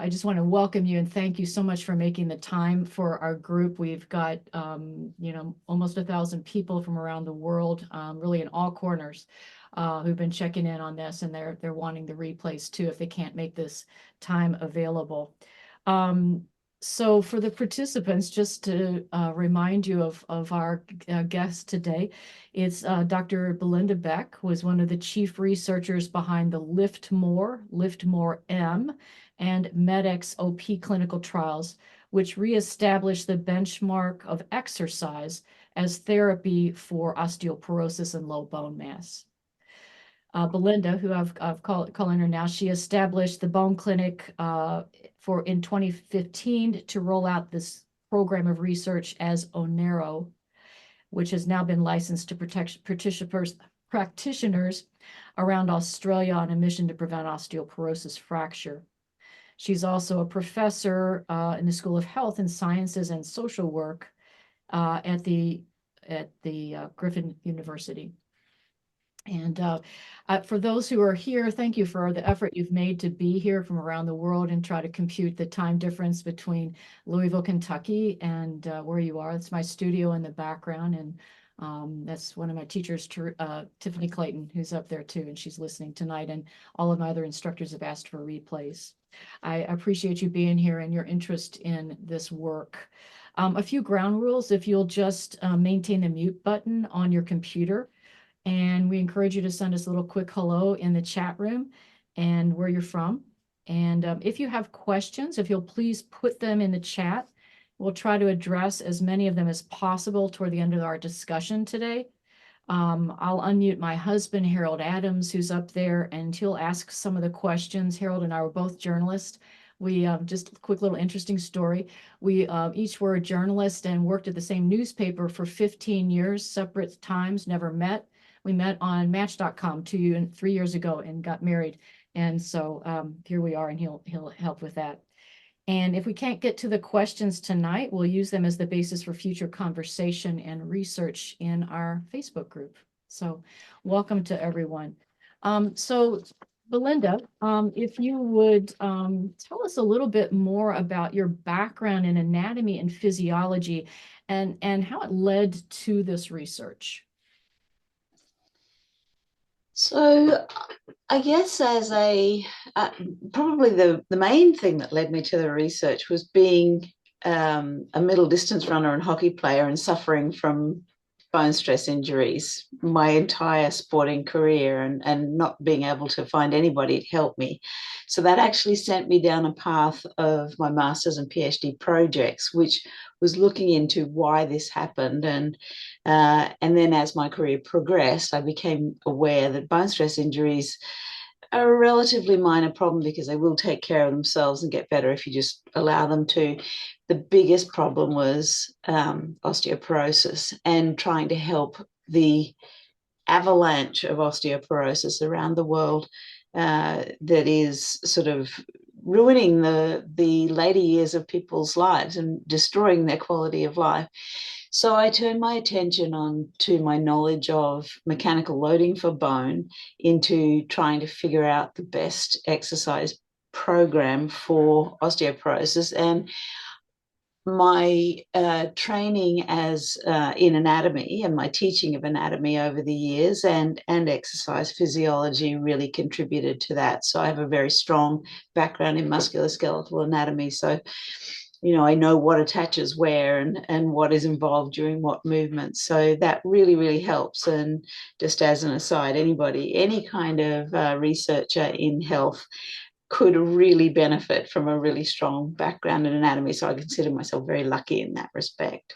I just want to welcome you and thank you so much for making the time for our group. We've got, almost 1,000 people from around the world, really in all corners, who've been checking in on this, and they're wanting the replays too if they can't make this time available. So for the participants, just to remind you of our guest today, it's Dr. Belinda Beck, who is one of the chief researchers behind the Lift More M, and MEDEX OP clinical trials, which reestablished the benchmark of exercise as therapy for osteoporosis and low bone mass. Belinda, who I've calling her now, she established the Bone Clinic in 2015 to roll out this program of research as Onero, which has now been licensed to practitioners around Australia on a mission to prevent osteoporosis fracture. She's also a professor in the School of Health and Sciences and Social Work at the Griffin University. And for those who are here, thank you for the effort you've made to be here from around the world and try to compute the time difference between Louisville, Kentucky and where you are. It's my studio in the background, and that's one of my teachers, Tiffany Clayton, who's up there too, and she's listening tonight, and all of my other instructors have asked for replays. I appreciate you being here and your interest in this work. A few ground rules: if you'll just maintain the mute button on your computer, and we encourage you to send us a little quick hello in the chat room and where you're from. And if you have questions, if you'll please put them in the chat, we'll try to address as many of them as possible toward the end of our discussion today. I'll unmute my husband, Harold Adams, who's up there, and he'll ask some of the questions. Harold and I were both journalists. We just a quick little interesting story. We each were a journalist and worked at the same newspaper for 15 years, separate times, never met. We met on Match.com 2 and 3 years ago and got married. And so here we are, and he'll help with that. And if we can't get to the questions tonight, we'll use them as the basis for future conversation and research in our Facebook group. So welcome to everyone. So Belinda, if you would tell us a little bit more about your background in anatomy and physiology and how it led to this research. So I guess as probably the main thing that led me to the research was being a middle distance runner and hockey player and suffering from bone stress injuries my entire sporting career and not being able to find anybody to help me. So that actually sent me down a path of my master's and PhD projects, which was looking into why this happened. And then as my career progressed, I became aware that bone stress injuries are a relatively minor problem because they will take care of themselves and get better if you just allow them to. The biggest problem was osteoporosis and trying to help the avalanche of osteoporosis around the world that is sort of ruining the later years of people's lives and destroying their quality of life. So I turned my attention to my knowledge of mechanical loading for bone into trying to figure out the best exercise program for osteoporosis. And my training in anatomy and my teaching of anatomy over the years and exercise physiology really contributed to that. So I have a very strong background in musculoskeletal anatomy. So I know what attaches where and what is involved during what movements. So that really, really helps. And just as an aside, any kind of researcher in health could really benefit from a really strong background in anatomy. So I consider myself very lucky in that respect.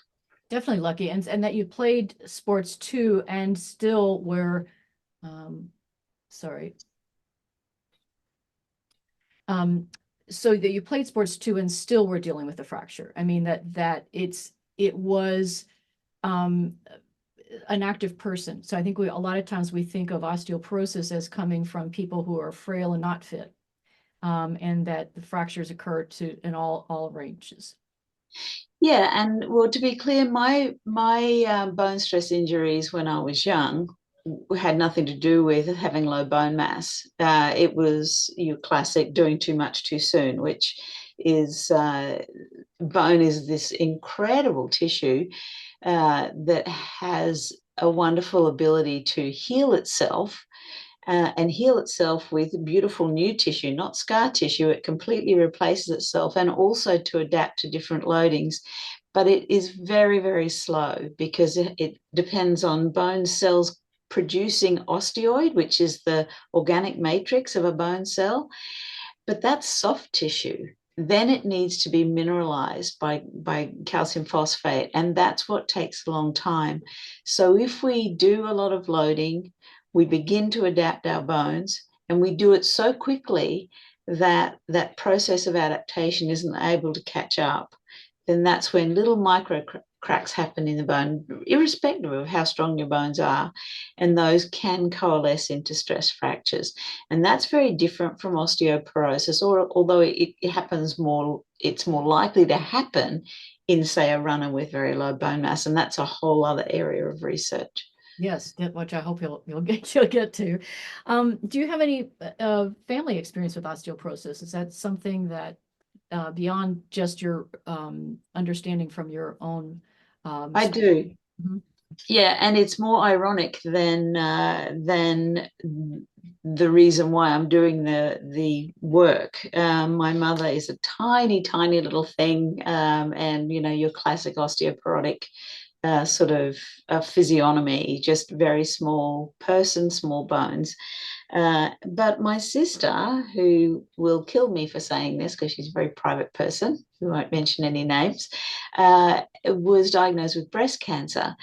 Definitely lucky. And that you played sports too and still were, so that you played sports too and still were dealing with the fracture. I mean, it was an active person. So I think a lot of times we think of osteoporosis as coming from people who are frail and not fit, and that the fractures occur in all ranges. Yeah, and well, to be clear, my bone stress injuries when I was young had nothing to do with having low bone mass. It was your classic doing too much too soon, which is bone is this incredible tissue that has a wonderful ability to heal itself and heal itself with beautiful new tissue, not scar tissue. It completely replaces itself, and also to adapt to different loadings. But it is very, very slow because it depends on bone cells producing osteoid, which is the organic matrix of a bone cell. But that's soft tissue. Then it needs to be mineralized by calcium phosphate, and that's what takes a long time. So if we do a lot of loading, we begin to adapt our bones, and we do it so quickly that that process of adaptation isn't able to catch up, then that's when little micro cracks happen in the bone, irrespective of how strong your bones are, and those can coalesce into stress fractures. And that's very different from osteoporosis, or although it happens more, it's more likely to happen in, say, a runner with very low bone mass, and that's a whole other area of research. Yes, which I hope you'll get to. Do you have any family experience with osteoporosis? Is that something that beyond just your understanding from your own I do. Mhm. Yeah, and it's more ironic than the reason why I'm doing the work. My mother is a tiny, tiny little thing, and you know your classic osteoporotic sort of physiognomy, just very small person, small bones. But my sister, who will kill me for saying this because she's a very private person, who won't mention any names, was diagnosed with breast cancer.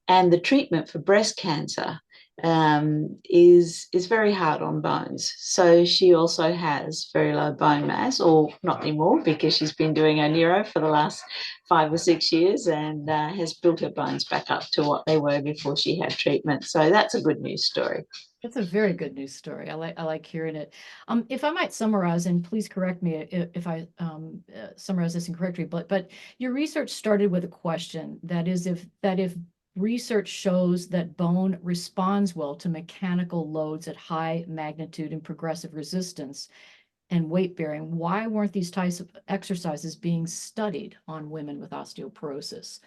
And the treatment for breast cancer is very hard on bones. So she also has very low bone mass, or not anymore because she's been doing Onero for the last 5 or 6 years and has built her bones back up to what they were before she had treatment. So that's a good news story. That's a very good news story. I like hearing it. If I might summarize, and please correct me if I summarize this incorrectly, but your research started with a question that is if research shows that bone responds well to mechanical loads at high magnitude and progressive resistance and weight bearing, why weren't these types of exercises being studied on women with osteoporosis?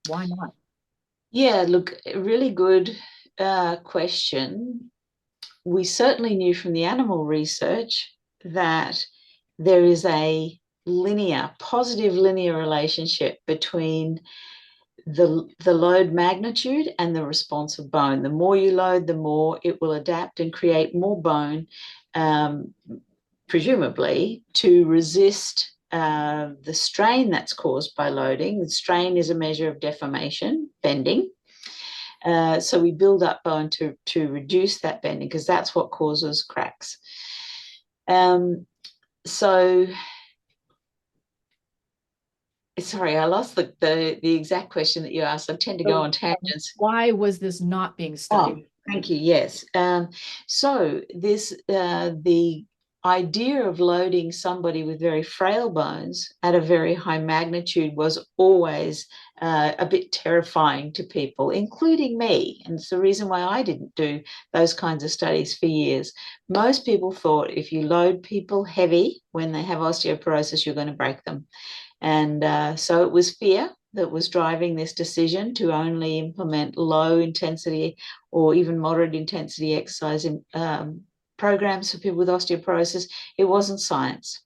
Why not? Yeah, look, really good question. We certainly knew from the animal research that there is a positive linear relationship between the load magnitude and the response of bone. The more you load, the more it will adapt and create more bone, um, presumably to resist the strain that's caused by loading. The strain is a measure of deformation, bending. So we build up bone to reduce that bending because that's what causes cracks. So sorry, I lost the exact question that you asked. I tend to go So, on tangents. why was this not being Oh, studied? thank you. Yes. So this the idea of loading somebody with very frail bones at a very high magnitude was always a bit terrifying to people, including me. And it's the reason why I didn't do those kinds of studies for years. Most people thought if you load people heavy when they have osteoporosis, you're going to break them. And so it was fear that was driving this decision to only implement low intensity or even moderate intensity exercise programs for people with osteoporosis. It wasn't science.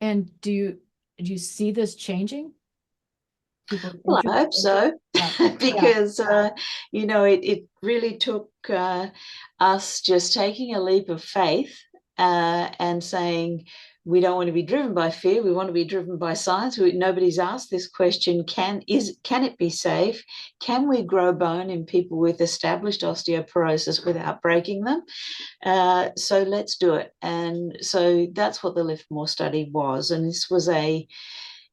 And do you see this changing? People Well, I hope so, Yeah, yeah. because it really took us just taking a leap of faith and saying we don't want to be driven by fear. We want to be driven by science. Nobody's asked this question: can it be safe? Can we grow bone in people with established osteoporosis without breaking them? So let's do it. And so that's what the Lift More study was, and this was a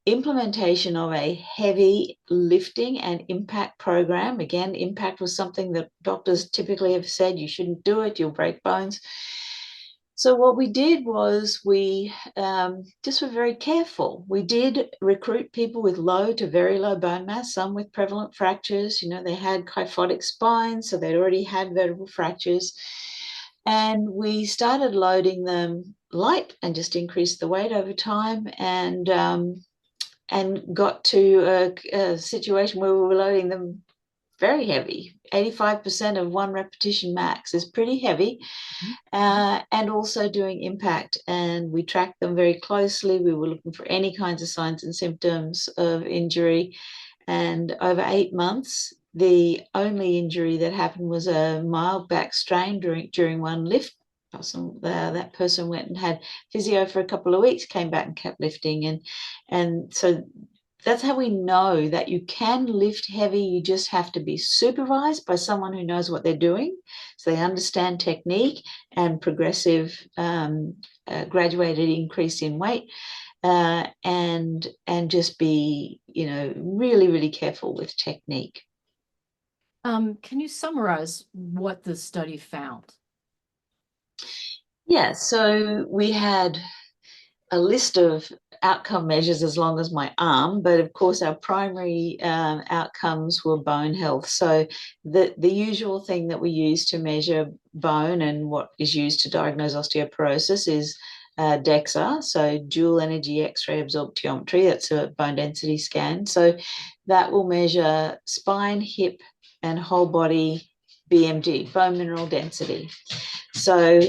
implementation of a heavy lifting and impact program. Again, impact was something that doctors typically have said you shouldn't do it, you'll break bones. So what we did was we just were very careful. We did recruit people with low to very low bone mass, some with prevalent fractures. They had kyphotic spines, so they'd already had vertebral fractures. And we started loading them light and just increased the weight over time, and got to a situation where we were loading them very heavy. 85% of one repetition max is pretty heavy. And also doing impact. And we tracked them very closely. We were looking for any kinds of signs and symptoms of injury. And over 8 months, the only injury that happened was a mild back strain during one lift. That person went and had physio for a couple of weeks, came back and kept lifting. And so that's how we know that you can lift heavy. You just have to be supervised by someone who knows what they're doing, so they understand technique and progressive graduated increase in weight, and just be really, really careful with technique. Can you summarize what the study found? Yeah, so we had a list of outcome measures as long as my arm, but of course our primary outcomes were bone health. So the usual thing that we use to measure bone and what is used to diagnose osteoporosis is DEXA, so dual energy X-ray absorptiometry. That's a bone density scan. So that will measure spine, hip, and whole body BMD, bone mineral density. So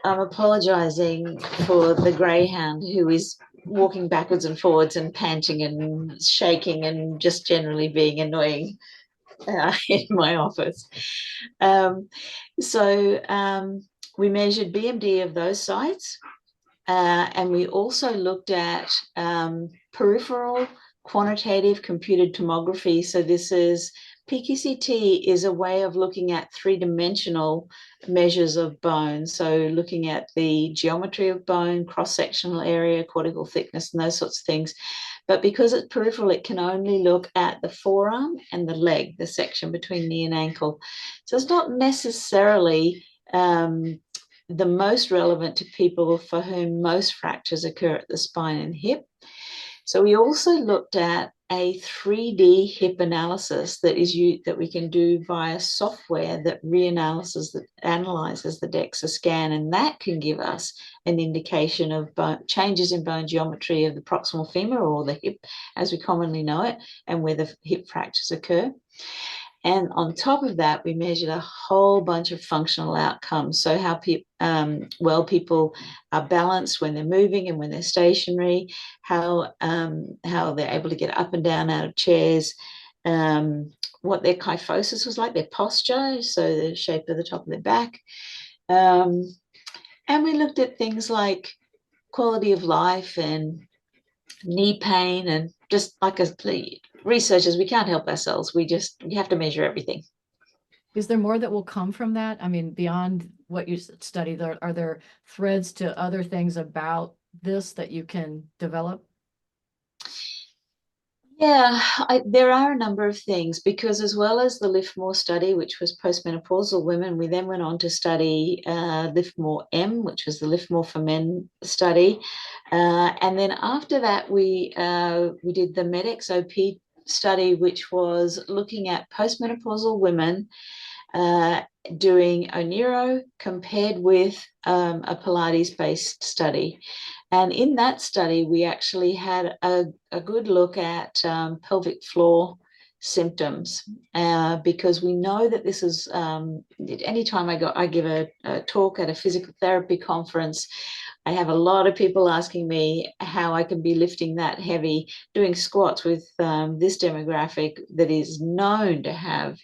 I'm apologizing for the greyhound who is walking backwards and forwards and panting and shaking and just generally being annoying in my office. So we measured BMD of those sites, and we also looked at peripheral quantitative computed tomography. So this is PQCT is a way of looking at three-dimensional measures of bone. So looking at the geometry of bone, cross-sectional area, cortical thickness, and those sorts of things. But because it's peripheral, it can only look at the forearm and the leg, the section between knee and ankle. So it's not necessarily the most relevant to people for whom most fractures occur at the spine and hip. So we also looked at a 3D hip analysis that we can do via software that analyzes the DEXA scan, and that can give us an indication of changes in bone geometry of the proximal femur, or the hip as we commonly know it, and where the hip fractures occur. And on top of that, we measured a whole bunch of functional outcomes. So how well people are balanced when they're moving and when they're stationary, how they're able to get up and down out of chairs, what their kyphosis was like, their posture, so the shape of the top of their back. And we looked at things like quality of life and knee pain, and just like researchers, we can't help ourselves. We have to measure everything. Is there more that will come from that? I mean, beyond what you studied, are there threads to other things about this that you can develop? Yeah, there are a number of things, because as well as the Lift More study, which was postmenopausal women, we then went on to study Lift More M, which was the Lift More for Men study. And then after that, we did the MedXOP study, which was looking at postmenopausal women doing Onero compared with a Pilates-based study. And in that study, we actually had a good look at pelvic floor symptoms, because we know that this is, anytime I give a talk at a physical therapy conference, I have a lot of people asking me how I can be lifting that heavy, doing squats with this demographic that is known to have,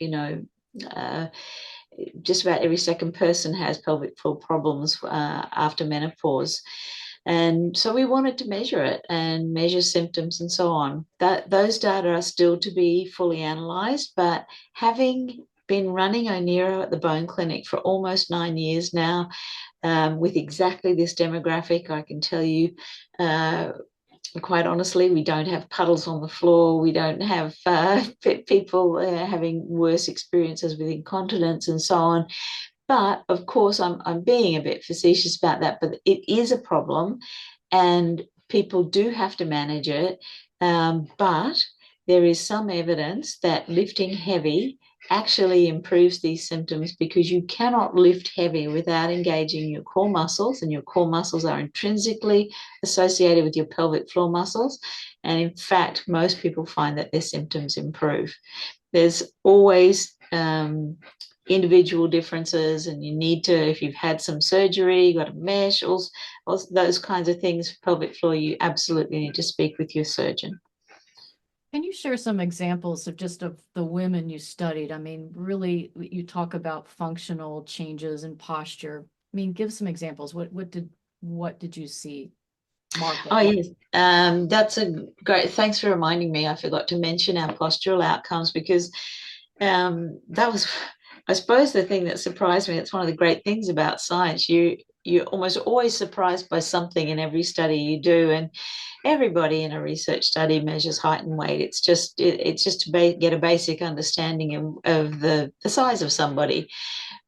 just about every second person has pelvic floor problems after menopause. And so we wanted to measure it and measure symptoms and so on. Those data are still to be fully analysed, but having been running Onero at the Bone Clinic for almost 9 years now, with exactly this demographic, I can tell you, quite honestly, we don't have puddles on the floor. We don't have people having worse experiences with incontinence and so on. But of course, I'm being a bit facetious about that, but it is a problem and people do have to manage it. But there is some evidence that lifting heavy actually improves these symptoms, because you cannot lift heavy without engaging your core muscles, and your core muscles are intrinsically associated with your pelvic floor muscles. And in fact, most people find that their symptoms improve. There's always individual differences, and you need to, if you've had some surgery, you got a mesh, all those kinds of things, pelvic floor, you absolutely need to speak with your surgeon. Can you share some examples of just of the women you studied? I mean, really, you talk about functional changes in posture. I mean, give some examples. What did you see marked? Oh, yes. That's a great, thanks for reminding me. I forgot to mention our postural outcomes, because that was, I suppose, the thing that surprised me. It's one of the great things about science. You're almost always surprised by something in every study you do, and everybody in a research study measures height and weight. It's just to get a basic understanding of the size of somebody.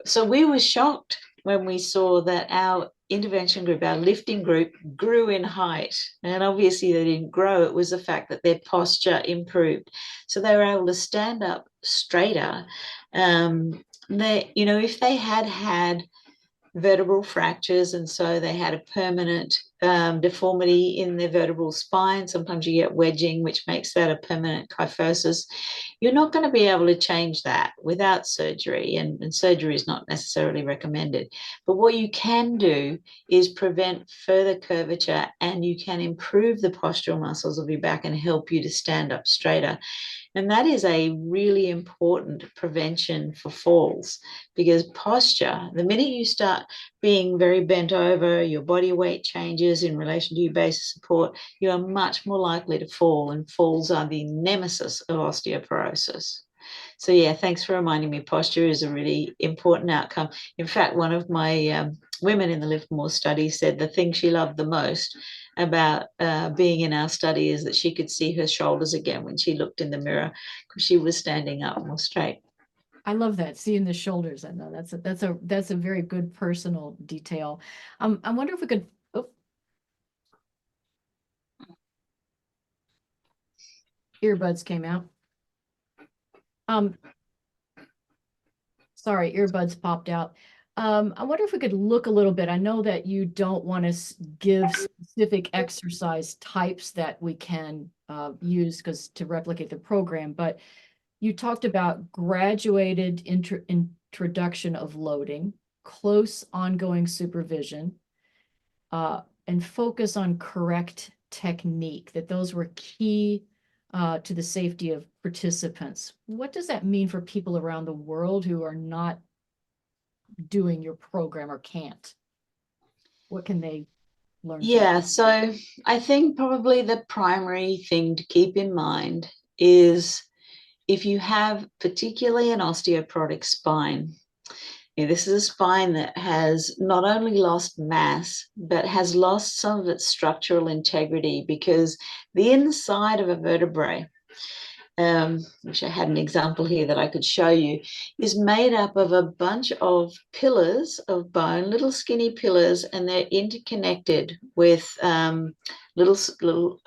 So we were shocked when we saw that our intervention group, our lifting group, grew in height. And obviously they didn't grow. It was the fact that their posture improved. So they were able to stand up straighter. If they had vertebral fractures, and so they had a permanent deformity in their vertebral spine. Sometimes you get wedging, which makes that a permanent kyphosis. You're not going to be able to change that without surgery, and surgery is not necessarily recommended. But what you can do is prevent further curvature, and you can improve the postural muscles of your back and help you to stand up straighter. And that is a really important prevention for falls, because posture, the minute you start being very bent over, your body weight changes in relation to your base of support, you are much more likely to fall, and falls are the nemesis of osteoporosis. So yeah, thanks for reminding me. Posture is a really important outcome. In fact, one of my women in the Livermore study said the thing she loved the most about being in our study is that she could see her shoulders again when she looked in the mirror, because she was standing up more straight. I love that, seeing the shoulders. I know that's a very good personal detail. I wonder if we could. Oh, earbuds came out. Um, Sorry, earbuds popped out. I wonder if we could look a little bit. I know that you don't want to give specific exercise types that we can use because to replicate the program, but you talked about graduated introduction of loading, close ongoing supervision, and focus on correct technique, that those were key to the safety of participants. What does that mean for people around the world who are not doing your program or can't? What can they learn from? Yeah, so I think probably the primary thing to keep in mind is, if you have particularly an osteoporotic spine, this is a spine that has not only lost mass, but has lost some of its structural integrity, because the inside of a vertebrae, which I had an example here that I could show you, is made up of a bunch of pillars of bone, little skinny pillars, and they're interconnected with little sort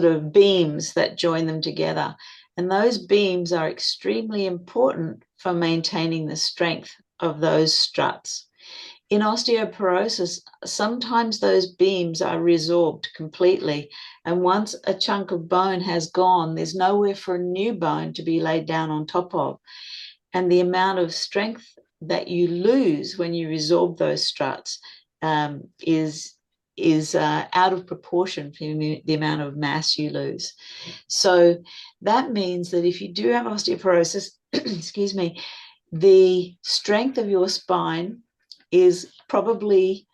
of beams that join them together. And those beams are extremely important for maintaining the strength of those struts. In osteoporosis, sometimes those beams are resorbed completely. And once a chunk of bone has gone, there's nowhere for a new bone to be laid down on top of. And the amount of strength that you lose when you resorb those struts is out of proportion for the amount of mass you lose. So that means that if you do have osteoporosis, excuse me, the strength of your spine is probably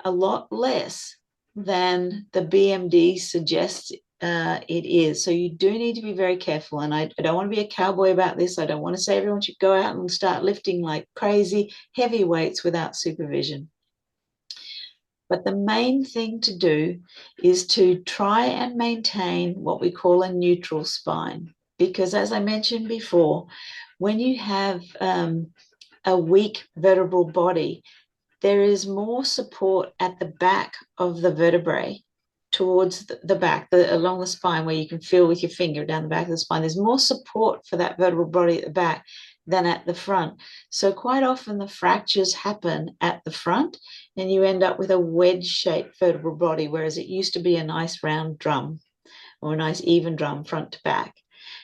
a lot less than the BMD suggests it is. So you do need to be very careful. And I don't want to be a cowboy about this. I don't want to say everyone should go out and start lifting like crazy heavy weights without supervision. But the main thing to do is to try and maintain what we call a neutral spine. Because as I mentioned before, when you have a weak vertebral body, there is more support at the back of the vertebrae towards the back, along the spine, where you can feel with your finger down the back of the spine. There's more support for that vertebral body at the back than at the front. So quite often the fractures happen at the front and you end up with a wedge-shaped vertebral body, whereas it used to be a nice round drum or a nice even drum front to back.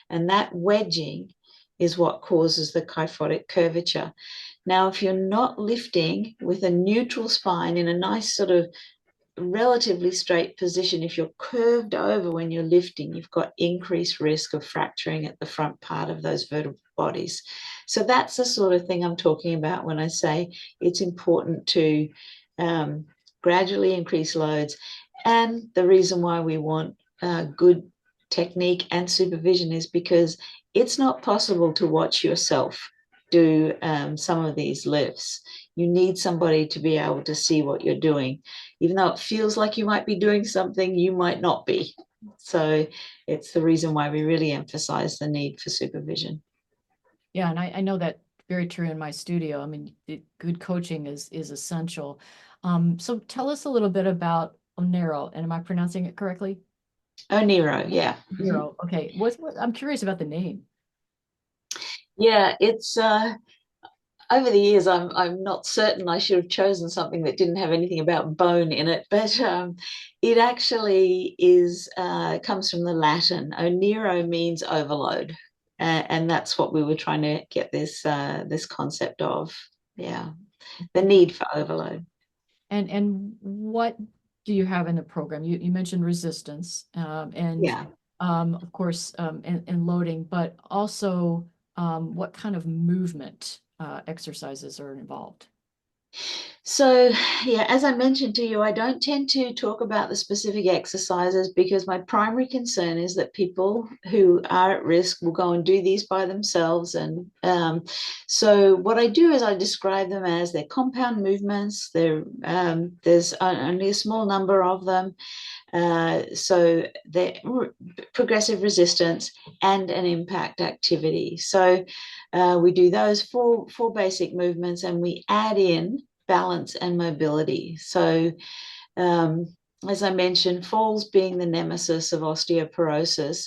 And that wedging is what causes the kyphotic curvature. Now, if you're not lifting with a neutral spine in a nice sort of relatively straight position, if you're curved over when you're lifting, you've got increased risk of fracturing at the front part of those vertebral bodies. So that's the sort of thing I'm talking about when I say it's important to gradually increase loads. And the reason why we want good technique and supervision is because it's not possible to watch yourself do some of these lifts. You need somebody to be able to see what you're doing. Even though it feels like you might be doing something, you might not be. So it's the reason why we really emphasize the need for supervision. Yeah, and I know that very true in my studio. I mean, good coaching is essential. So tell us a little bit about Onero, and am I pronouncing it correctly? Onero, yeah. Onero. Okay. I'm curious about the name. Yeah, it's over the years, I'm not certain I should have chosen something that didn't have anything about bone in it, but it actually is comes from the Latin. Onero means overload, and that's what we were trying to get this concept of. Yeah, the need for overload. And what do you have in the program? You mentioned resistance, and Yeah. of course, and loading, but also what kind of movement exercises are involved? So, yeah, as I mentioned to you, I don't tend to talk about the specific exercises because my primary concern is that people who are at risk will go and do these by themselves. And so, what I do is I describe them as their compound movements. There's only a small number of them. So, they're progressive resistance and an impact activity. So, we do those four basic movements and we add in balance and mobility. So, as I mentioned, falls being the nemesis of osteoporosis,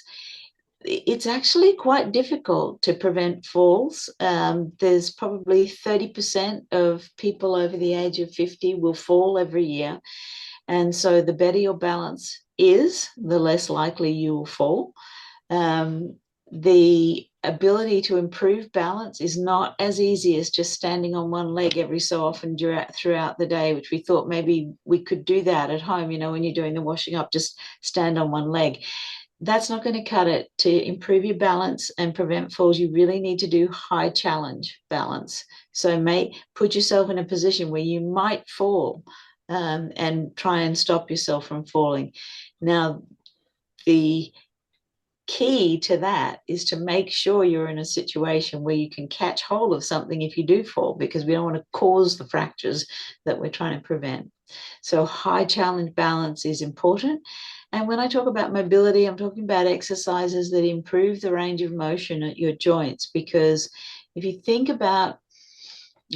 it's actually quite difficult to prevent falls. There's probably 30% of people over the age of 50 will fall every year. And so the better your balance is, the less likely you will fall. The ability to improve balance is not as easy as just standing on one leg every so often throughout the day, which we thought maybe we could do that at home. When you're doing the washing up, just stand on one leg. That's not going to cut it. To improve your balance and prevent falls, you really need to do high challenge balance. So put yourself in a position where you might fall, and try and stop yourself from falling. Now, the key to that is to make sure you're in a situation where you can catch hold of something if you do fall, because we don't want to cause the fractures that we're trying to prevent. So high challenge balance is important. And when I talk about mobility, I'm talking about exercises that improve the range of motion at your joints, because if you think about,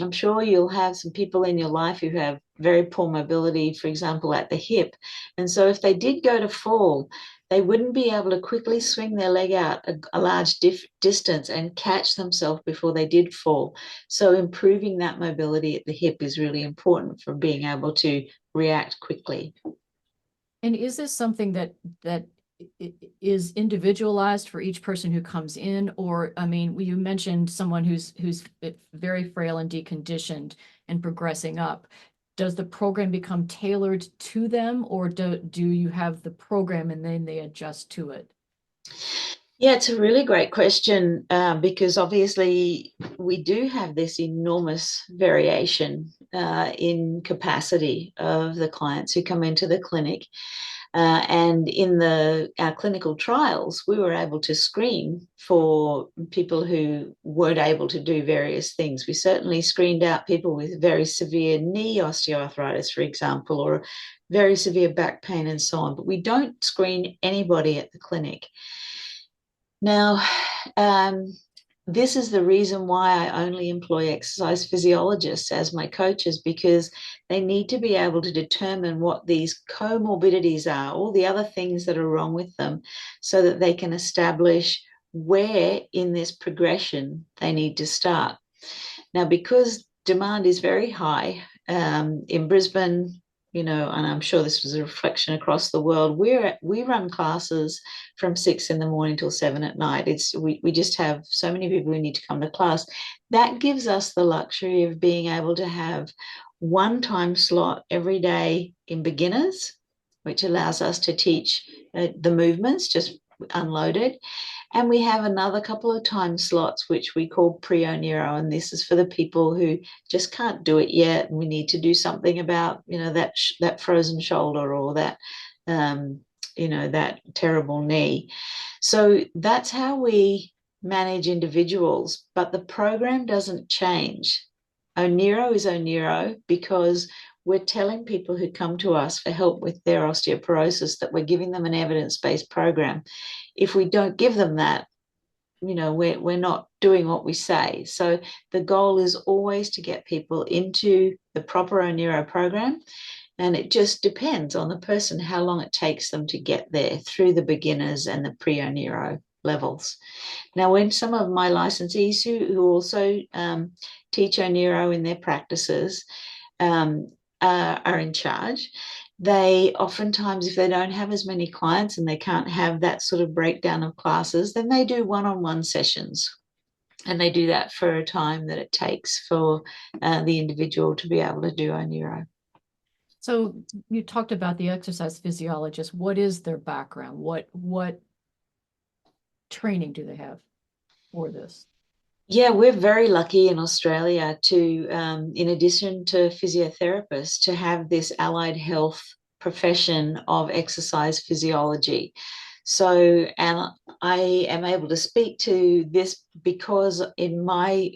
I'm sure you'll have some people in your life who have very poor mobility, for example, at the hip. And so if they did go to fall, they wouldn't be able to quickly swing their leg out a large distance and catch themselves before they did fall. So improving that mobility at the hip is really important for being able to react quickly. And is this something that is individualized for each person who comes in? Or, I mean, you mentioned someone who's very frail and deconditioned and progressing up. Does the program become tailored to them, or do you have the program and then they adjust to it? Yeah, it's a really great question, because obviously we do have this enormous variation in capacity of the clients who come into the clinic. And in our clinical trials, we were able to screen for people who weren't able to do various things. We certainly screened out people with very severe knee osteoarthritis, for example, or very severe back pain and so on. But we don't screen anybody at the clinic. Now, this is the reason why I only employ exercise physiologists as my coaches, because they need to be able to determine what these comorbidities are, all the other things that are wrong with them, so that they can establish where in this progression they need to start. Now, because demand is very high in Brisbane, and I'm sure this was a reflection across the world, we run classes from 6 in the morning till 7 at night. We just have so many people who need to come to class. That gives us the luxury of being able to have one time slot every day in beginners, which allows us to teach the movements just unloaded. And we have another couple of time slots, which we call pre-Onero. And this is for the people who just can't do it yet. And we need to do something about, that frozen shoulder or that, that terrible knee. So that's how we manage individuals. But the program doesn't change. Onero is Onero because we're telling people who come to us for help with their osteoporosis that we're giving them an evidence-based program. If we don't give them that, we're not doing what we say. So the goal is always to get people into the proper Onero program. And it just depends on the person how long it takes them to get there through the beginners and the pre-Onero levels. Now, when some of my licensees who also teach Onero in their practices are in charge, they oftentimes, if they don't have as many clients and they can't have that sort of breakdown of classes, then they do one-on-one sessions. And they do that for a time that it takes for the individual to be able to do Onero. So you talked about the exercise physiologist. What is their background? What training do they have for this? Yeah, we're very lucky in Australia to, in addition to physiotherapists, to have this allied health profession of exercise physiology. So, and I am able to speak to this because in my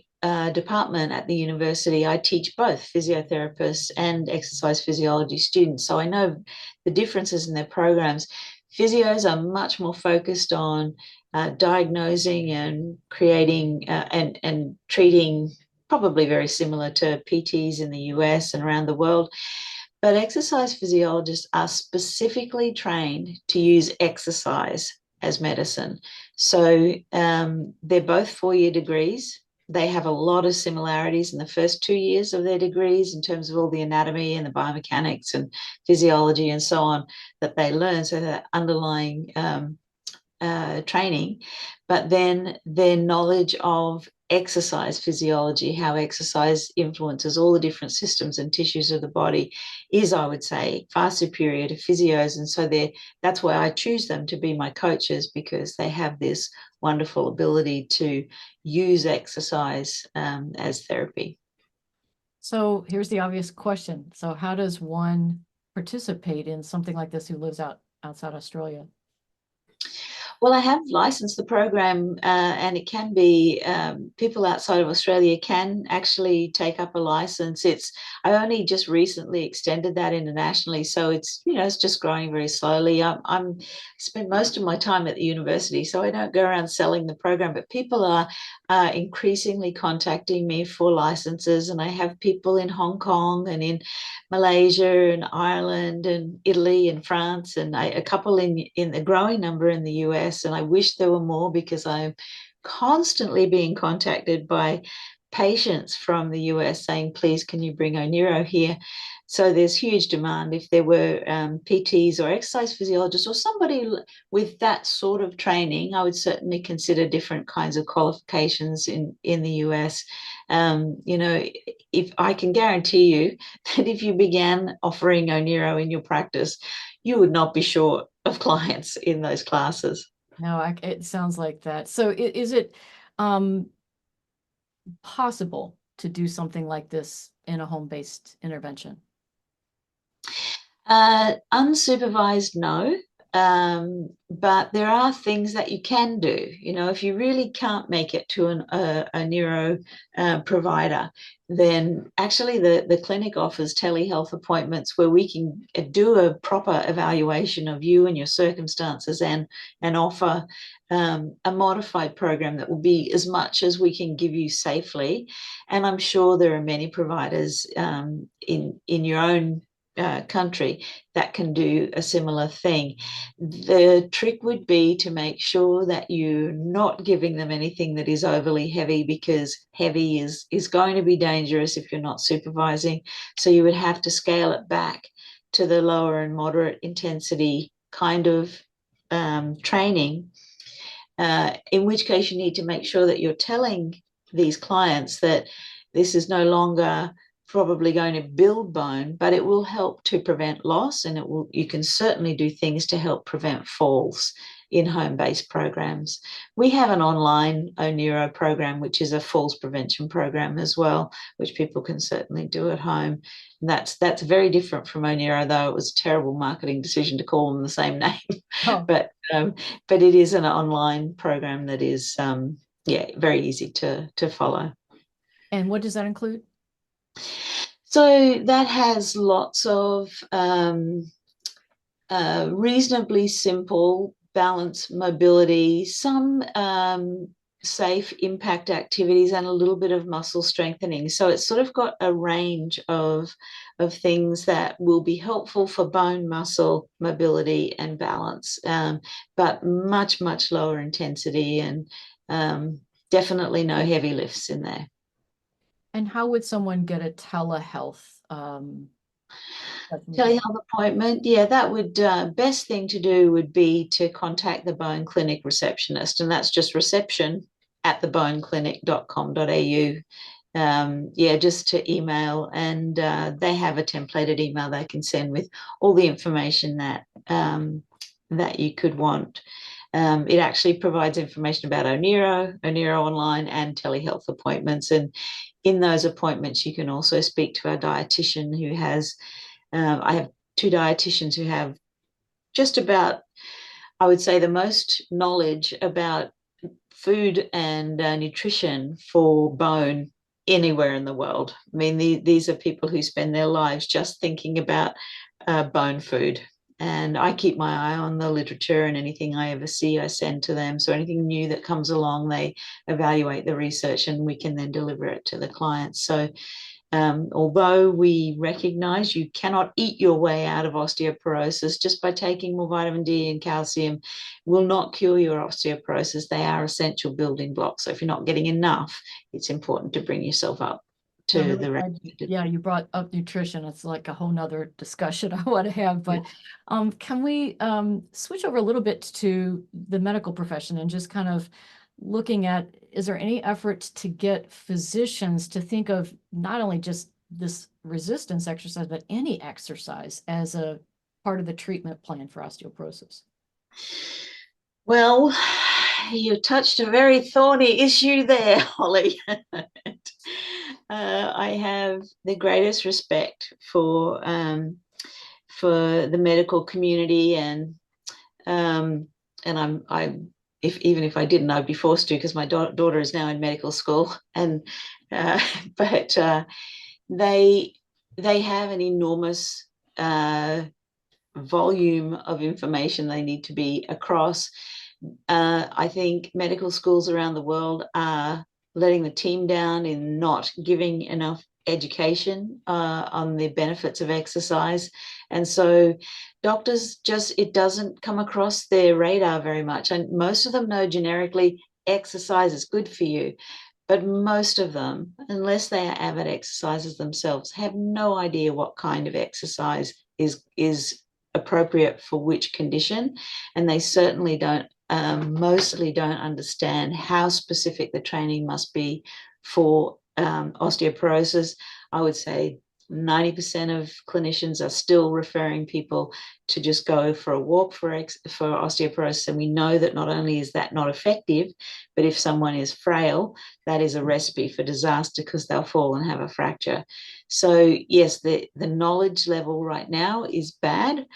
department at the university, I teach both physiotherapists and exercise physiology students. So I know the differences in their programs. Physios are much more focused on diagnosing and creating and treating, probably very similar to PTs in the US and around the world. But exercise physiologists are specifically trained to use exercise as medicine. So they're both 4-year degrees. They have a lot of similarities in the first 2 years of their degrees in terms of all the anatomy and the biomechanics and physiology and so on that they learn. So that underlying training, but then their knowledge of exercise physiology, how exercise influences all the different systems and tissues of the body, is, I would say, far superior to physios. And so that's why I choose them to be my coaches, because they have this wonderful ability to use exercise as therapy. So here's the obvious question. So how does one participate in something like this who lives outside Australia? Well, I have licensed the program, and it can be people outside of Australia can actually take up a license. I only just recently extended that internationally, so it's just growing very slowly. I'm spend most of my time at the university, so I don't go around selling the program. But people are increasingly contacting me for licenses, and I have people in Hong Kong and in Malaysia and Ireland and Italy and France, and a couple in a growing number in the US. And I wish there were more, because I'm constantly being contacted by patients from the US saying, please, can you bring Onero here? So there's huge demand. If there were PTs or exercise physiologists or somebody with that sort of training, I would certainly consider different kinds of qualifications in the US. If I can guarantee you that if you began offering Onero in your practice, you would not be short of clients in those classes. No, it sounds like that. So is it possible to do something like this in a home-based intervention? Unsupervised, no. But there are things that you can do. You know, if you really can't make it to a neuro provider, then actually the clinic offers telehealth appointments where we can do a proper evaluation of you and your circumstances and offer a modified program that will be as much as we can give you safely. And I'm sure there are many providers in your own country that can do a similar thing. The trick would be to make sure that you're not giving them anything that is overly heavy, because heavy is going to be dangerous if you're not supervising. So you would have to scale it back to the lower and moderate intensity kind of training, in which case you need to make sure that you're telling these clients that this is no longer probably going to build bone, but it will help to prevent loss, and you can certainly do things to help prevent falls in home-based programs. We have an online Onero program, which is a falls prevention program as well, which people can certainly do at home. And that's very different from Onero, though it was a terrible marketing decision to call them the same name. Oh, but it is an online program that is very easy to follow. and what does that include? So that has lots of reasonably simple balance mobility, some safe impact activities, and a little bit of muscle strengthening. So it's sort of got a range of things that will be helpful for bone, muscle, mobility, and balance, but much, much lower intensity, and definitely no heavy lifts in there. And how would someone get a telehealth Telehealth appointment, yeah, that would best thing to do would be to contact the bone clinic receptionist, and that's just reception@theboneclinic.com.au. Just to email, and they have a templated email they can send with all the information that you could want. It actually provides information about Onero online, and telehealth appointments. And in those appointments, you can also speak to our dietitian who has, I have two dietitians who have just about, I would say, the most knowledge about food and nutrition for bone anywhere in the world. I mean, these are people who spend their lives just thinking about bone food. And I keep my eye on the literature, and anything I ever see, I send to them. So anything new that comes along, they evaluate the research, and we can then deliver it to the clients. So although we recognize you cannot eat your way out of osteoporosis, just by taking more vitamin D and calcium will not cure your osteoporosis. They are essential building blocks. So if you're not getting enough, it's important to bring yourself up to the recommended. Yeah, you brought up nutrition. It's like a whole nother discussion I want to have, but can we switch over a little bit to the medical profession and just kind of looking at, is there any effort to get physicians to think of not only just this resistance exercise, but any exercise as a part of the treatment plan for osteoporosis? Well, you touched a very thorny issue there, Holly. I have the greatest respect for the medical community, and even if I didn't, I'd be forced to, because my daughter is now in medical school, and but they have an enormous volume of information they need to be across. I think medical schools around the world are letting the team down in not giving enough education on the benefits of exercise. And so doctors it doesn't come across their radar very much. And most of them know generically exercise is good for you. But most of them, unless they are avid exercisers themselves, have no idea what kind of exercise is appropriate for which condition. And they certainly mostly don't understand how specific the training must be for osteoporosis. I would say 90% of clinicians are still referring people to just go for a walk for osteoporosis. And we know that not only is that not effective, but if someone is frail, that is a recipe for disaster, because they'll fall and have a fracture. So yes, the knowledge level right now is bad.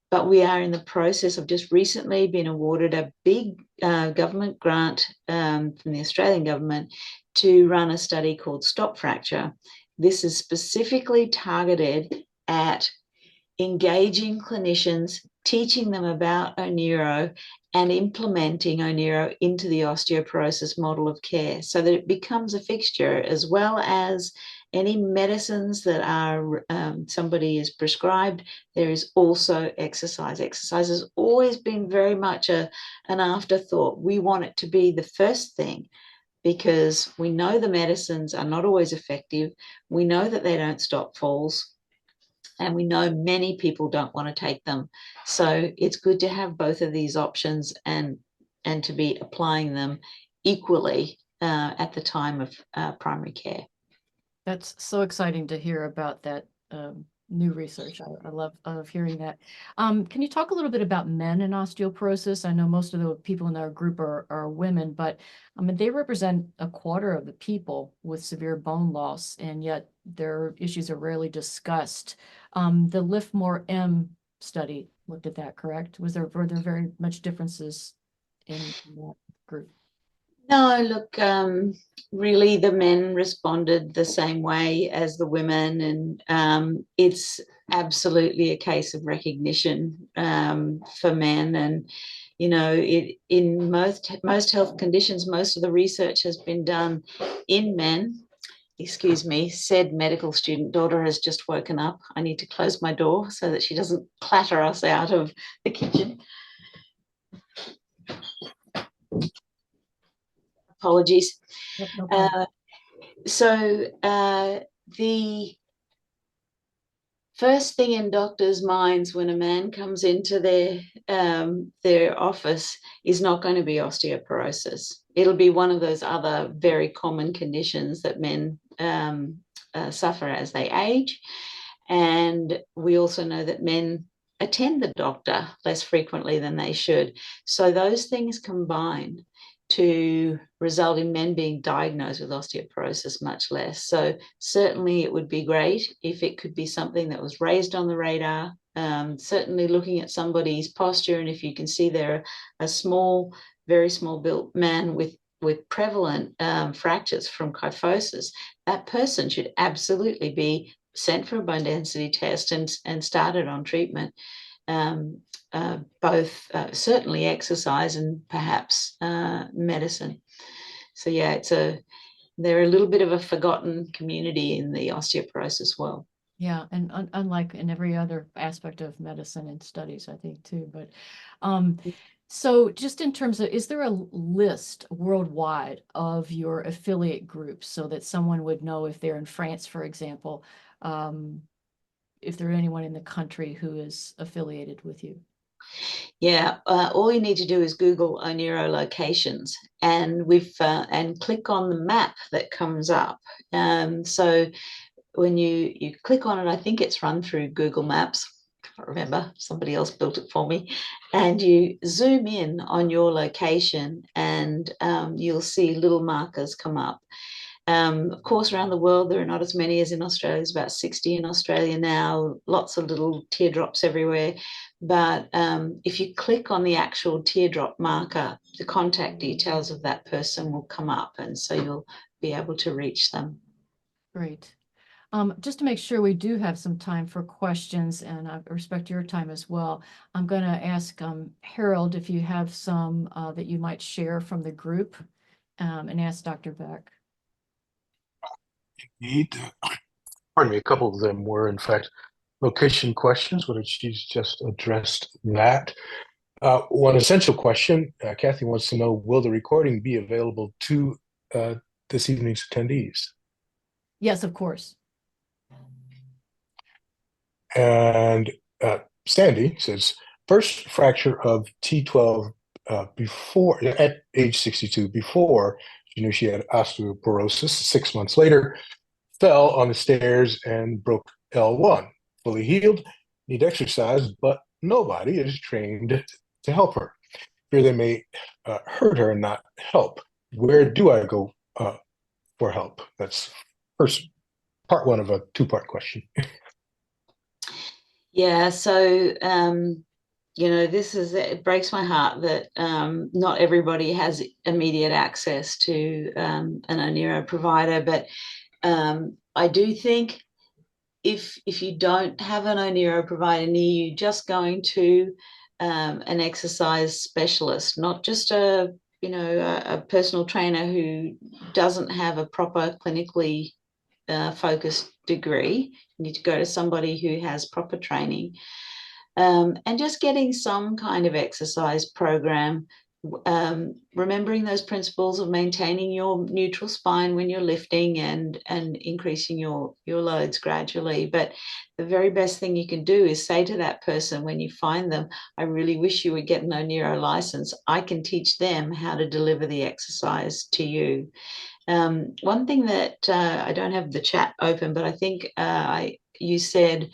but we are in the process of just recently being awarded a big government grant from the Australian government to run a study called Stop Fracture. This is specifically targeted at engaging clinicians, teaching them about Onero and implementing Onero into the osteoporosis model of care so that it becomes a fixture, as well as any medicines that are somebody is prescribed. There is also exercise. Exercise has always been very much an afterthought. We want it to be the first thing, because we know the medicines are not always effective. We know that they don't stop falls, and we know many people don't want to take them. So it's good to have both of these options and to be applying them equally at the time of primary care. That's so exciting to hear about that new research. I love hearing that. Can you talk a little bit about men in osteoporosis? I know most of the people in our group are women, but I mean, they represent a quarter of the people with severe bone loss, and yet their issues are rarely discussed. The Lift More M study looked at that, correct? Were there very much differences in that group? No, look, really the men responded the same way as the women, and it's absolutely a case of recognition for men. And in most health conditions, most of the research has been done in men. Excuse me, said medical student daughter has just woken up. I need to close my door so that she doesn't clatter us out of the kitchen. Apologies. Yep, no problem. The first thing in doctors' minds when a man comes into their office is not going to be osteoporosis. It'll be one of those other very common conditions that men suffer as they age. And we also know that men attend the doctor less frequently than they should. So those things combine to result in men being diagnosed with osteoporosis much less. So certainly it would be great if it could be something that was raised on the radar. Certainly looking at somebody's posture, and if you can see they're a small, very small built man with prevalent fractures from kyphosis, that person should absolutely be sent for a bone density test and started on treatment. Both certainly exercise and perhaps medicine. So yeah, they're a little bit of a forgotten community in the osteoporosis world. Yeah, and unlike in every other aspect of medicine and studies, I think too. But so just in terms of, is there a list worldwide of your affiliate groups so that someone would know if they're in France, for example, if there's anyone in the country who is affiliated with you? Yeah, all you need to do is Google Onero locations, and and click on the map that comes up. So when you click on it, I think it's run through Google Maps. I can't remember, somebody else built it for me. And you zoom in on your location, and you'll see little markers come up. Of course, around the world, there are not as many as in Australia. There's about 60 in Australia now, lots of little teardrops everywhere. But if you click on the actual teardrop marker, the contact details of that person will come up, and so you'll be able to reach them. Great. Just to make sure we do have some time for questions, and I respect your time as well, I'm going to ask Harold if you have some that you might share from the group, and ask Dr. Beck. Indeed. Pardon me, a couple of them were, in fact, location questions, but she's just addressed that. One essential question, Kathy wants to know, will the recording be available to this evening's attendees? Yes, of course. And Sandy says, first fracture of T12 before, at age 62, before she knew she had osteoporosis. 6 months later, fell on the stairs and broke L1. Fully healed, need exercise, but nobody is trained to help her. Fear they may hurt her and not help. Where do I go for help? That's first part one of a two-part question. Yeah, so you know, it breaks my heart that not everybody has immediate access to an Onero provider, but I do think if you don't have an Onero provider near you, just going to an exercise specialist, not just a personal trainer who doesn't have a proper clinically focused degree. You need to go to somebody who has proper training, and just getting some kind of exercise program, remembering those principles of maintaining your neutral spine when you're lifting and increasing your loads gradually. But the very best thing you can do is say to that person when you find them, I really wish you would get an Onero license. I can teach them how to deliver the exercise to you. One thing that I don't have the chat open, but I think you said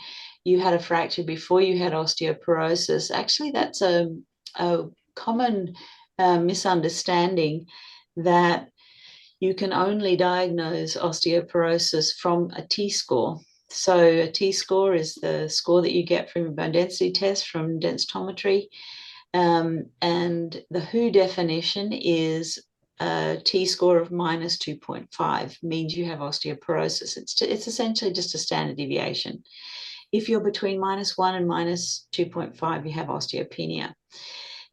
you had a fracture before you had osteoporosis. Actually, that's a common misunderstanding, that you can only diagnose osteoporosis from a T-score. So a T-score is the score that you get from a bone density test from densitometry. And the WHO definition is a T-score of minus 2.5 means you have osteoporosis. It's essentially just a standard deviation. If you're between -1 and minus 2.5, you have osteopenia.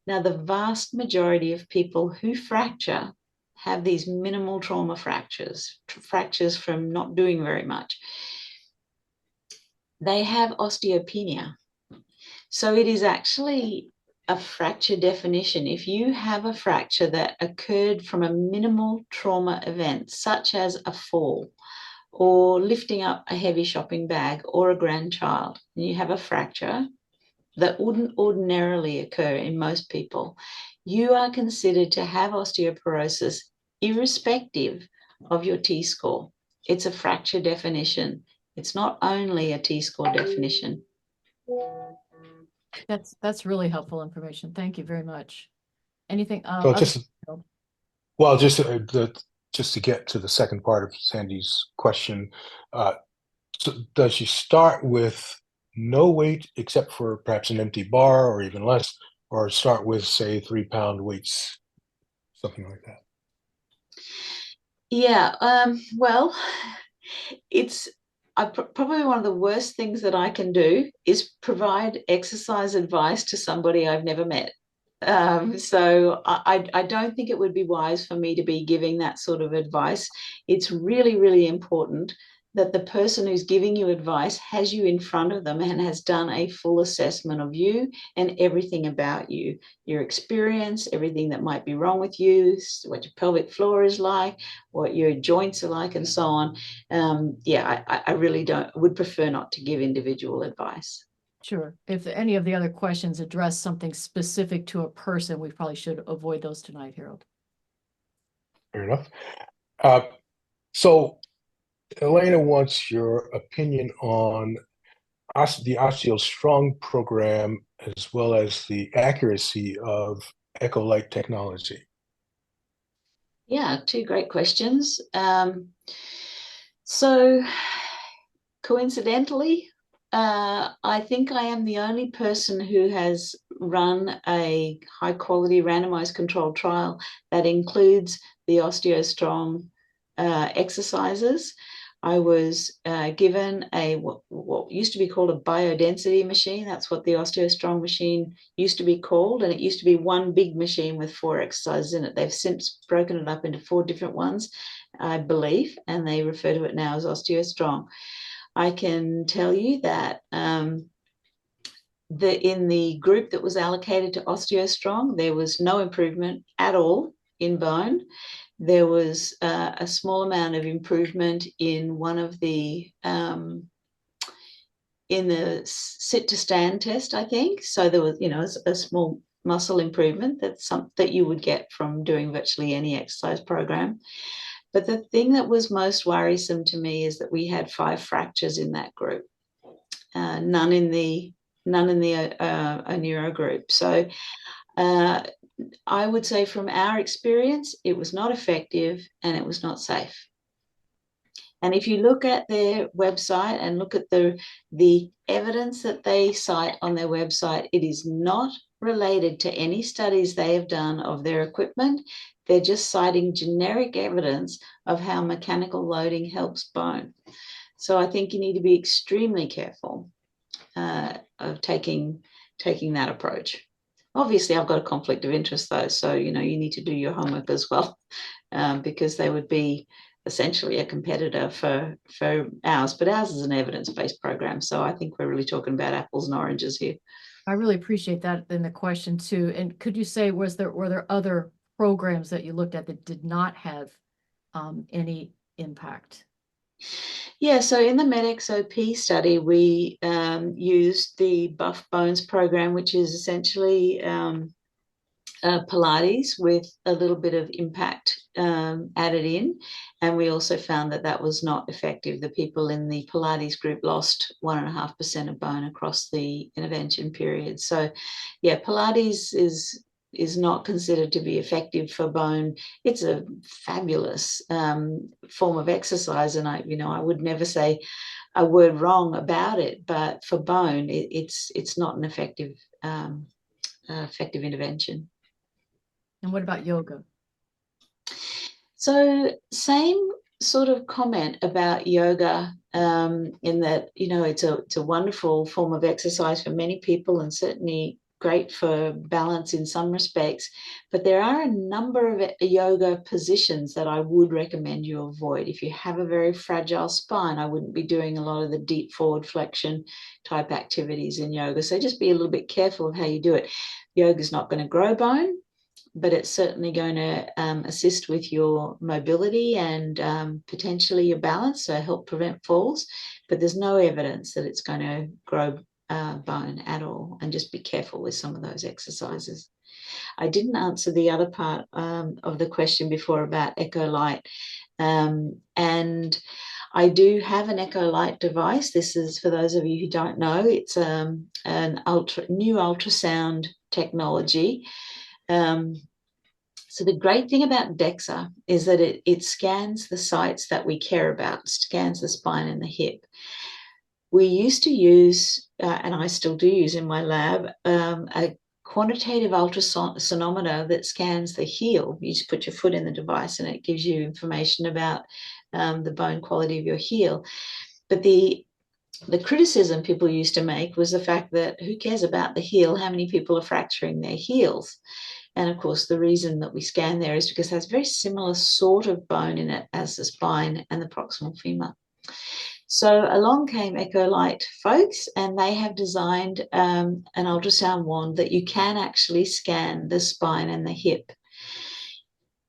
Now, the vast majority of people who fracture have these minimal trauma fractures, fractures from not doing very much. They have osteopenia. So it is actually a fracture definition. If you have a fracture that occurred from a minimal trauma event, such as a fall, or lifting up a heavy shopping bag, or a grandchild, and you have a fracture that wouldn't ordinarily occur in most people, you are considered to have osteoporosis irrespective of your T-score. It's a fracture definition. It's not only a T-score definition. That's really helpful information. Thank you very much. Anything? So just to get to the second part of Sandy's question, so does she start with no weight except for perhaps an empty bar or even less, or start with, say, 3-pound weights, something like that? Yeah, well, it's probably one of the worst things that I can do is provide exercise advice to somebody I've never met. So I don't think it would be wise for me to be giving that sort of advice. It's really, really important that the person who's giving you advice has you in front of them and has done a full assessment of you and everything about you, your experience, everything that might be wrong with you, what your pelvic floor is like, what your joints are like, and so on. I really would prefer not to give individual advice. Sure. If any of the other questions address something specific to a person, we probably should avoid those tonight, Harold. Fair enough. So Elena wants your opinion on the OsteoStrong program, as well as the accuracy of Echolight technology. Yeah, two great questions. So coincidentally, I think I am the only person who has run a high quality randomized controlled trial that includes the OsteoStrong exercises. I was given what used to be called a biodensity machine. That's what the OsteoStrong machine used to be called, and it used to be one big machine with 4 exercises in it. They've since broken it up into 4 different ones, I believe, and they refer to it now as OsteoStrong. I can tell you that in the group that was allocated to OsteoStrong, there was no improvement at all in bone. There was a small amount of improvement in one of the in the sit to stand test, I think. So there was, a small muscle improvement that you would get from doing virtually any exercise program. But the thing that was most worrisome to me is that we had 5 fractures in that group, none in the Onero group. So I would say from our experience, it was not effective and it was not safe. And if you look at their website and look at the evidence that they cite on their website, it is not related to any studies they have done of their equipment. They're just citing generic evidence of how mechanical loading helps bone. So I think you need to be extremely careful of taking that approach. Obviously, I've got a conflict of interest though, so you need to do your homework as well, because they would be essentially a competitor for ours, but ours is an evidence-based program, so I think we're really talking about apples and oranges here. I really appreciate that in the question too. And could you say, were there other programs that you looked at that did not have any impact? Yeah, so in the MedXOP study, we used the Buff Bones program, which is essentially Pilates with a little bit of impact added in. And we also found that that was not effective. The people in the Pilates group lost 1.5% of bone across the intervention period. So yeah, Pilates is not considered to be effective for bone. It's a fabulous form of exercise. And I would never say a word wrong about it, but for bone, it's not an effective intervention. And what about yoga? So same sort of comment about yoga, in that, it's a wonderful form of exercise for many people and certainly great for balance in some respects. But there are a number of yoga positions that I would recommend you avoid. If you have a very fragile spine, I wouldn't be doing a lot of the deep forward flexion type activities in yoga. So just be a little bit careful of how you do it. Yoga is not going to grow bone, but it's certainly going to assist with your mobility and potentially your balance, so help prevent falls. But there's no evidence that it's going to grow bone at all, and just be careful with some of those exercises. I didn't answer the other part of the question before about Echolight, and I do have an Echolight device. This is, for those of you who don't know, it's an new ultrasound technology. So the great thing about DEXA is that it scans the sites that we care about, scans the spine and the hip. We used to use, and I still do use in my lab, a quantitative ultrasonometer that scans the heel. You just put your foot in the device and it gives you information about the bone quality of your heel. But the criticism people used to make was the fact that who cares about the heel? How many people are fracturing their heels? And of course, the reason that we scan there is because it has very similar sort of bone in it as the spine and the proximal femur. So along came Echolight folks, and they have designed an ultrasound wand that you can actually scan the spine and the hip.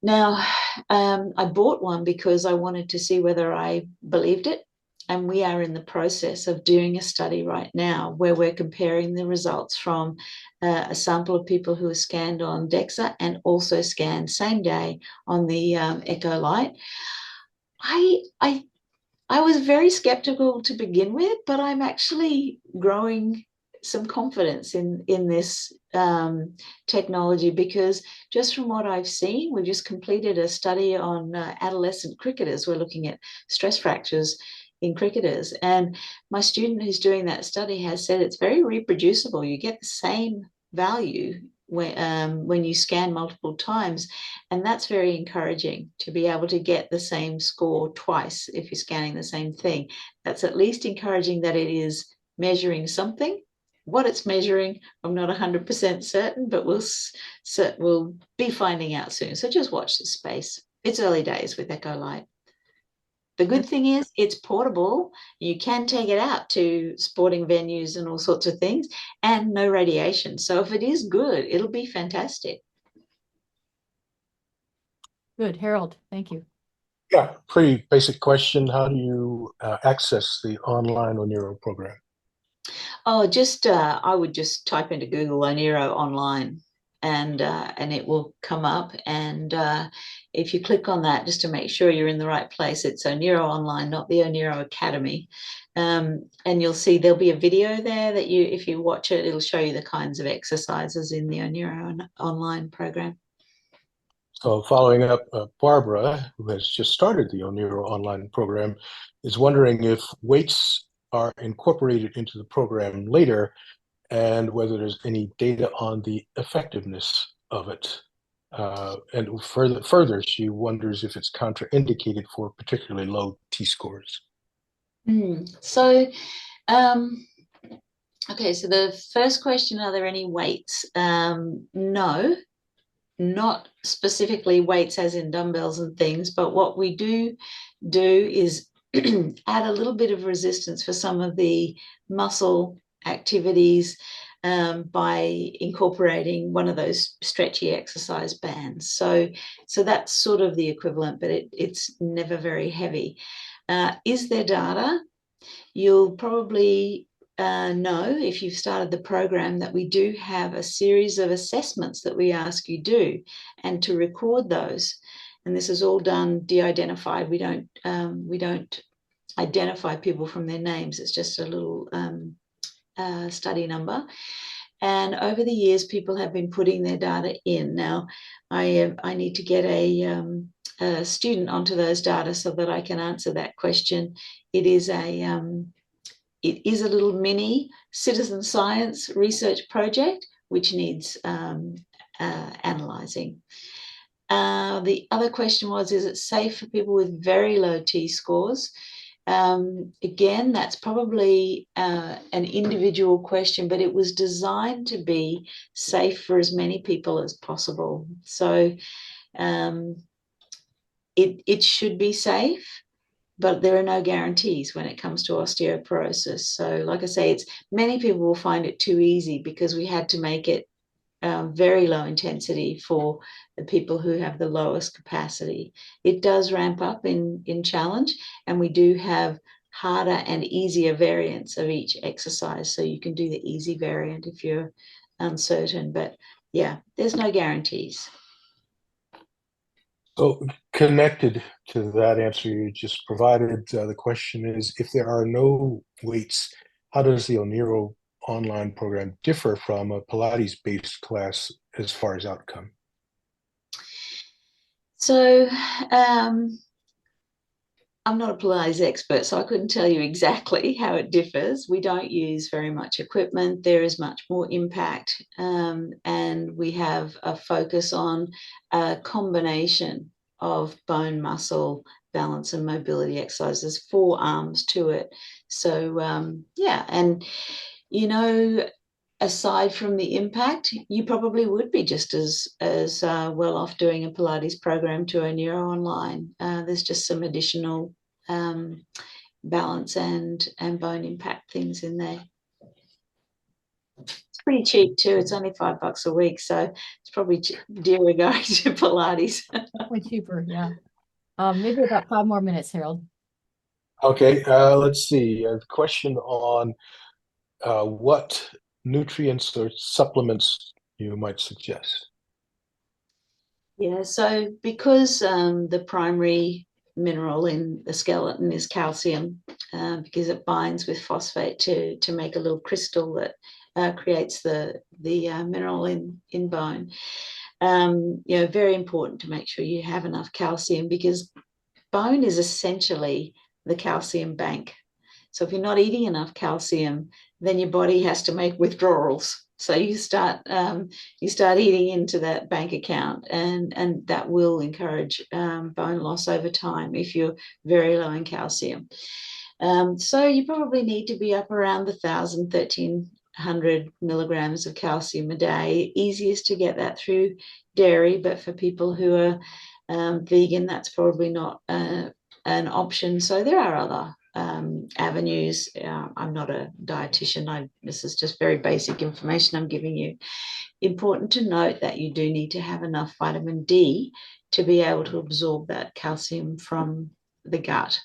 Now, I bought one because I wanted to see whether I believed it. And we are in the process of doing a study right now where we're comparing the results from a sample of people who are scanned on DEXA and also scanned same day on the Echolight. I was very skeptical to begin with, but I'm actually growing some confidence in this technology, because just from what I've seen, we've just completed a study on adolescent cricketers. We're looking at stress fractures in cricketers, and my student who's doing that study has said it's very reproducible. You get the same value when you scan multiple times, and that's very encouraging to be able to get the same score twice if you're scanning the same thing. That's at least encouraging that it is measuring something. What it's measuring, I'm not 100% certain, but we'll be finding out soon. So just watch this space. It's early days with Echolight. The good thing is it's portable. You can take it out to sporting venues and all sorts of things, and no radiation. So if it is good, it'll be fantastic. Good. Harold, thank you. Yeah, pretty basic question. How do you access the online Onero program? Oh, I would just type into Google Onero online, and it will come up. And if you click on that, just to make sure you're in the right place, it's Onero Online, not the Onero Academy. And you'll see there'll be a video there that if you watch it, it'll show you the kinds of exercises in the Onero Online program. So following up, Barbara, who has just started the Onero online program, is wondering if weights are incorporated into the program later and whether there's any data on the effectiveness of it. And further, she wonders if it's contraindicated for particularly low T-scores. So, okay, so the first question, are there any weights? No, not specifically weights as in dumbbells and things, but what we do is add a little bit of resistance for some of the muscle activities by incorporating one of those stretchy exercise bands. So that's sort of the equivalent, but it's never very heavy. Is there data? You'll probably know if you've started the program that we do have a series of assessments that we ask you do, and to record those. And this is all done de-identified. We don't identify people from their names. It's just a little study number. And over the years, people have been putting their data in. Now, I need to get a student onto those data so that I can answer that question. It is a little mini citizen science research project which needs analysing. The other question was, is it safe for people with very low T-scores? Again, that's probably an individual question, but it was designed to be safe for as many people as possible. So it should be safe, but there are no guarantees when it comes to osteoporosis. So like I say, many people will find it too easy because we had to make it very low intensity for the people who have the lowest capacity. It does ramp up in challenge, and we do have harder and easier variants of each exercise. So you can do the easy variant if you're uncertain, but yeah, there's no guarantees. So connected to that answer you just provided, the question is, if there are no weights, how does the Onero online program differ from a Pilates-based class as far as outcome? So I'm not a Pilates expert, so I couldn't tell you exactly how it differs. We don't use very much equipment. There is much more impact, and we have a focus on a combination of bone, muscle, balance, and mobility exercises, 4 arms to it. So yeah, and aside from the impact, you probably would be just as well off doing a Pilates program to Onero online. There's just some additional balance and bone impact things in there. It's pretty cheap too. It's only $5 a week, so it's probably dearer going to Pilates. Definitely cheaper, yeah. Maybe about 5 more minutes, Harold. Okay, let's see. A question on what nutrients or supplements you might suggest. Yeah, so because the primary mineral in the skeleton is calcium, because it binds with phosphate to make a little crystal that creates the mineral in bone. Very important to make sure you have enough calcium, because bone is essentially the calcium bank. So if you're not eating enough calcium, then your body has to make withdrawals. So you start eating into that bank account, and that will encourage bone loss over time if you're very low in calcium. So you probably need to be up around the 1,000, 1,300 milligrams of calcium a day. Easiest to get that through dairy, but for people who are vegan, that's probably not an option. So there are other avenues. I'm not a dietitian. This is just very basic information I'm giving you. Important to note that you do need to have enough vitamin D to be able to absorb that calcium from the gut.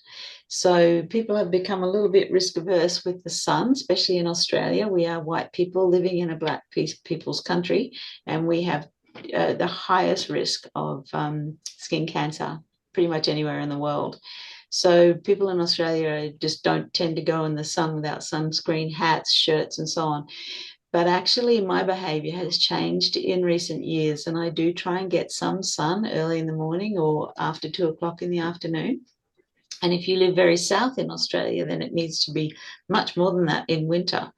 So people have become a little bit risk averse with the sun, especially in Australia. We are white people living in a black people's country, and we have the highest risk of skin cancer pretty much anywhere in the world. So people in Australia just don't tend to go in the sun without sunscreen, hats, shirts, and so on. But actually my behavior has changed in recent years, and I do try and get some sun early in the morning or after 2 o'clock in the afternoon. And if you live very south in Australia, then it needs to be much more than that in winter.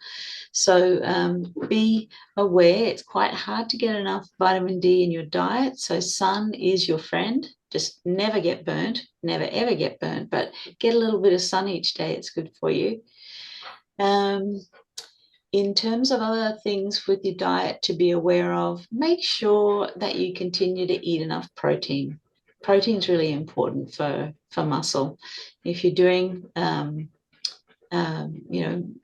So be aware, it's quite hard to get enough vitamin D in your diet. So sun is your friend. Just never get burnt, never ever get burnt, but get a little bit of sun each day. It's good for you. In terms of other things with your diet to be aware of, make sure that you continue to eat enough protein. Protein is really important for muscle. If you're doing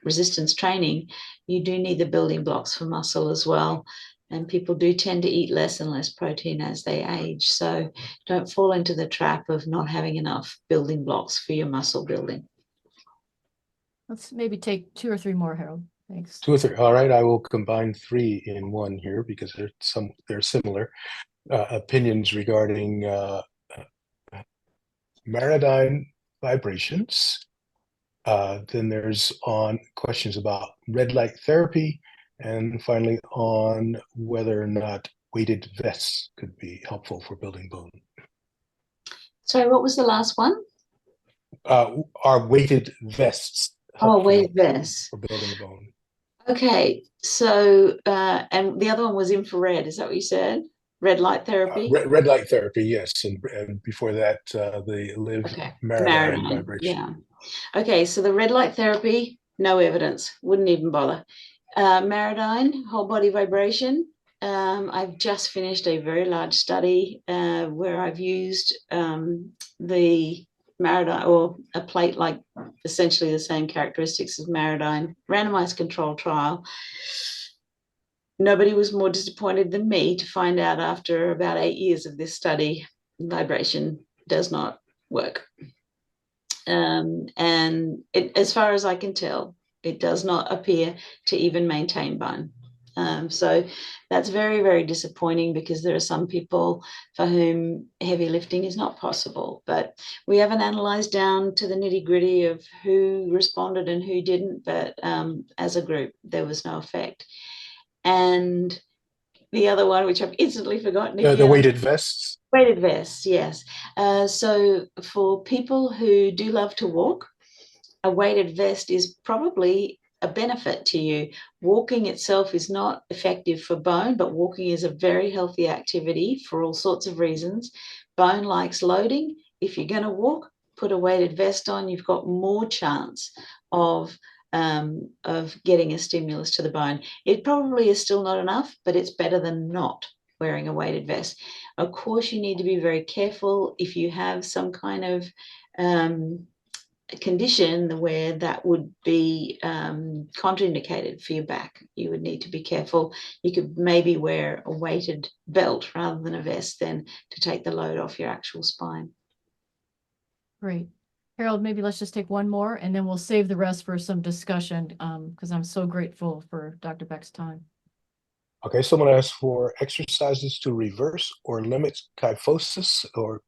resistance training, you do need the building blocks for muscle as well. And people do tend to eat less and less protein as they age. So don't fall into the trap of not having enough building blocks for your muscle building. Let's maybe take 2 or 3 more, Harold. Thanks. 2 or 3. All right, I will combine 3 in one here because they're similar. Opinions regarding Meridian vibrations. Then there's on questions about red light therapy, and finally on whether or not weighted vests could be helpful for building bone. Sorry, what was the last one? Are weighted vests helpful weighted vests for building bone? Okay, so and the other one was infrared. Is that what you said? Red light therapy? Red light therapy, yes. And before that, the live Meridian vibration. Yeah. Okay, so the red light therapy, no evidence. Wouldn't even bother. Meridian, whole body vibration. I've just finished a very large study where I've used the Meridian, or a plate like essentially the same characteristics as Meridian, randomized control trial. Nobody was more disappointed than me to find out after about 8 years of this study, vibration does not work. And as far as I can tell, it does not appear to even maintain bone. So that's very, very disappointing, because there are some people for whom heavy lifting is not possible. But we haven't analysed down to the nitty-gritty of who responded and who didn't. But as a group, there was no effect. And the other one, which I've instantly forgotten. The weighted vests? Weighted vests, yes. So for people who do love to walk, a weighted vest is probably a benefit to you. Walking itself is not effective for bone, but walking is a very healthy activity for all sorts of reasons. Bone likes loading. If you're going to walk, put a weighted vest on. You've got more chance of getting a stimulus to the bone. It probably is still not enough, but it's better than not wearing a weighted vest. Of course, you need to be very careful if you have some kind of condition where that would be contraindicated for your back. You would need to be careful. You could maybe wear a weighted belt rather than a vest then to take the load off your actual spine. Great. Harold, maybe let's just take one more and then we'll save the rest for some discussion, because I'm so grateful for Dr. Beck's time. Okay, someone asked for exercises to reverse or limit kyphosis or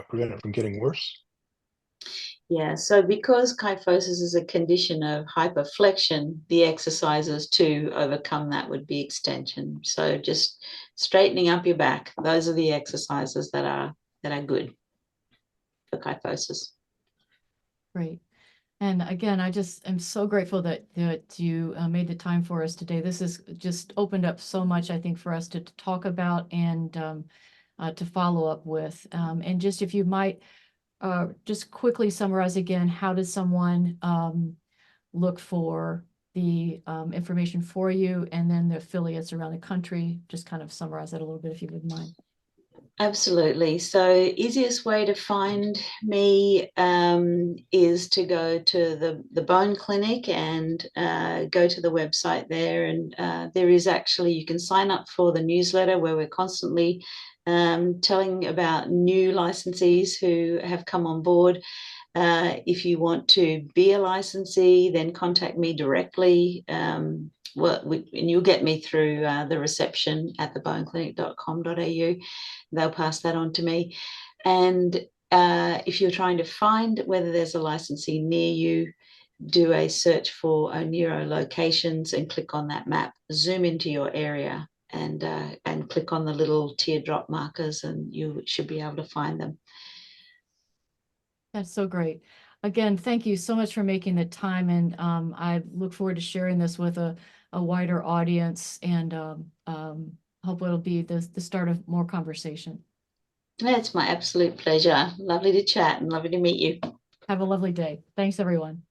prevent it from getting worse. Yeah, so because kyphosis is a condition of hyperflexion, the exercises to overcome that would be extension. So just straightening up your back. Those are the exercises that are good for kyphosis. Great. And again, I just am so grateful that you made the time for us today. This has just opened up so much, I think, for us to talk about and to follow up with. And just if you might just quickly summarize again, how does someone look for the information for you, and then the affiliates around the country? Just kind of summarize that a little bit, if you wouldn't mind. Absolutely. So easiest way to find me is to go to the bone clinic and go to the website there. And there is actually, you can sign up for the newsletter where we're constantly telling about new licensees who have come on board. If you want to be a licensee, then contact me directly. And you'll get me through the reception at theboneclinic.com.au. They'll pass that on to me. And if you're trying to find whether there's a licensee near you, do a search for Onero locations and click on that map, zoom into your area, and click on the little teardrop markers, and you should be able to find them. That's so great. Again, thank you so much for making the time, and I look forward to sharing this with a wider audience, and hope it'll be the start of more conversation. It's my absolute pleasure. Lovely to chat and lovely to meet you. Have a lovely day. Thanks, everyone.